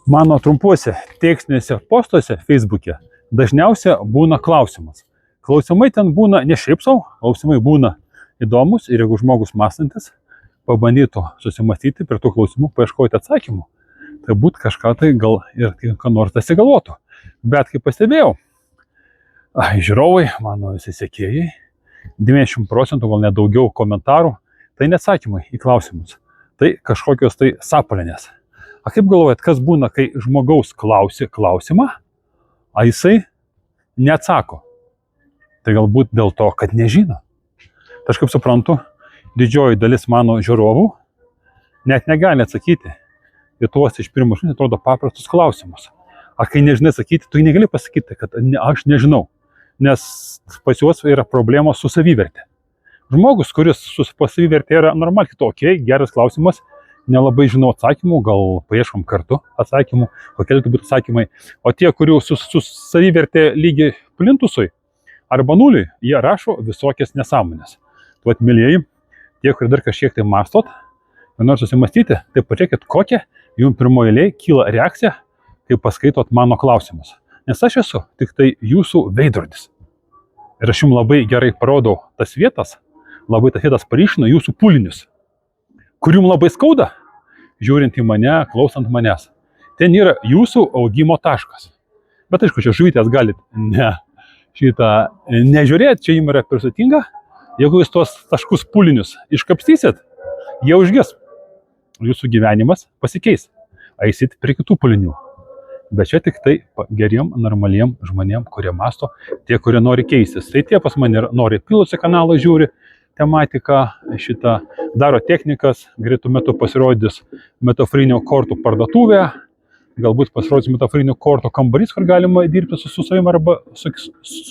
Mano trumpuose tekstiniuose postuose Facebook'e dažniausia būna klausimas. Klausimai ten būna ne šiaip savo, klausimai būna įdomus ir jeigu žmogus mąstantis pabandytų susimastyti prie tų klausimų, paieškoti atsakymų, tai būt kažką tai gal ir ką nors dasigalvotų. Bet kaip pastebėjau, žiūrovai, mano visi sekėjai, 90%, gal net daugiau komentarų, tai neatsakymai į klausimus, tai kažkokios tai sapalinės. A kaip galvojat, kas būna, kai žmogaus klausi klausimą, a jisai neatsako? Tai galbūt dėl to, kad nežino. Tai aš kaip suprantu, didžioji dalis mano žiūrovų net negali atsakyti į tuos iš pirmo žodžio atrodo paprastus klausimus. A kai nežinai atsakyti, tu negali pasakyti, kad aš nežinau, nes pas juos yra problemos su savivertė. Žmogus, kuris su savivertė yra normaliai kitokie, geras klausimas, nelabai žinau atsakymų, gal paieškom kartu atsakymų, kokie tai būtų atsakymai. O tie, kurių su savivertė lygi plintusui arba nuliui, jie rašo visokias nesąmonės. Tuot, mėlyjeji, tie, kurie dar kažkiek tai mastot, ir nors susimastyti, tai pažiūrėkit, kokia jums pirmoje eilėje kyla reakcija, kai paskaitot mano klausimus. Nes aš esu tik tai jūsų veidrodis. Ir aš jums labai gerai parodau tas vietas paryškinu jūsų pūlinius, kur jums labai skauda, žiūrint į mane, klausant manęs. Ten yra jūsų augimo taškas. Bet aišku, čia žuvytės galit nežiūrėti, čia jums yra per sudėtinga. Jeigu jūs tuos taškus pūlinius iškapstysit, jie užges. Jūsų gyvenimas pasikeis. Eisit prie kitų pūlinių. Bet čia tik tai geriem, normaliem žmonėm, kurie masto, tie, kurie nori keistis. Tai tie pas mane nori pilusi kanalą žiūri, tematiką šitą, daro technikas, greitų metų pasirodys metaforinių kortų parduotuvė, galbūt pasirodys metaforinių kortų kambarys, kur galima dirbti su savim arba su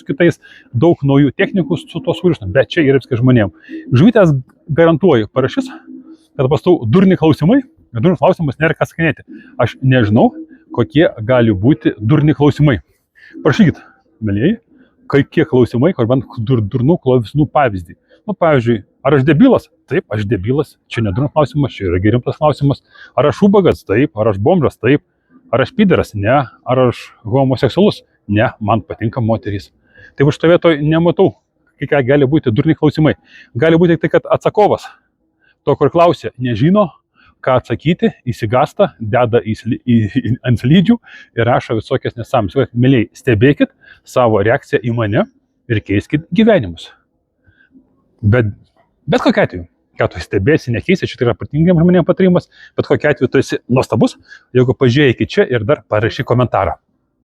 kitais, daug naujų technikų su to surištam, bet čia yra viskai žmonėm. Žuvytės garantuoju parašys, kad pastau durni klausimai, durni klausimas nėra ką sakinėti. Aš nežinau, kokie gali būti durni klausimai. Prašykit, mėlyjeji, kokie klausimai, kur bent durnų klausimų pavyzdį. Nu, pavyzdžiui, ar aš debilas? Taip, aš debilas. Čia nedurnas klausimas, čia yra rimtas klausimas. Ar aš ubagas? Taip. Ar aš bombras? Taip. Ar aš pideras? Ne. Ar aš homoseksualus? Ne. Man patinka moterys. Tai už to vietoj nematau, ką gali būti durni klausimai. Gali būti tai, kad atsakovas to, kur klausia, nežino, ką atsakyti, įsigasta, deda ant slidžių ir rašo visokias nesąmonės. Mėlyjeji, stebėkit savo reakciją į mane ir keiskit gyvenimus. Bet kokia atveju, ką tu stebėsi, nekeisi, čia yra protingiem žmonėm patarimas, bet kokia atveju tu esi nuostabus, jeigu pažiūrėjai iki čia ir dar parašy komentarą.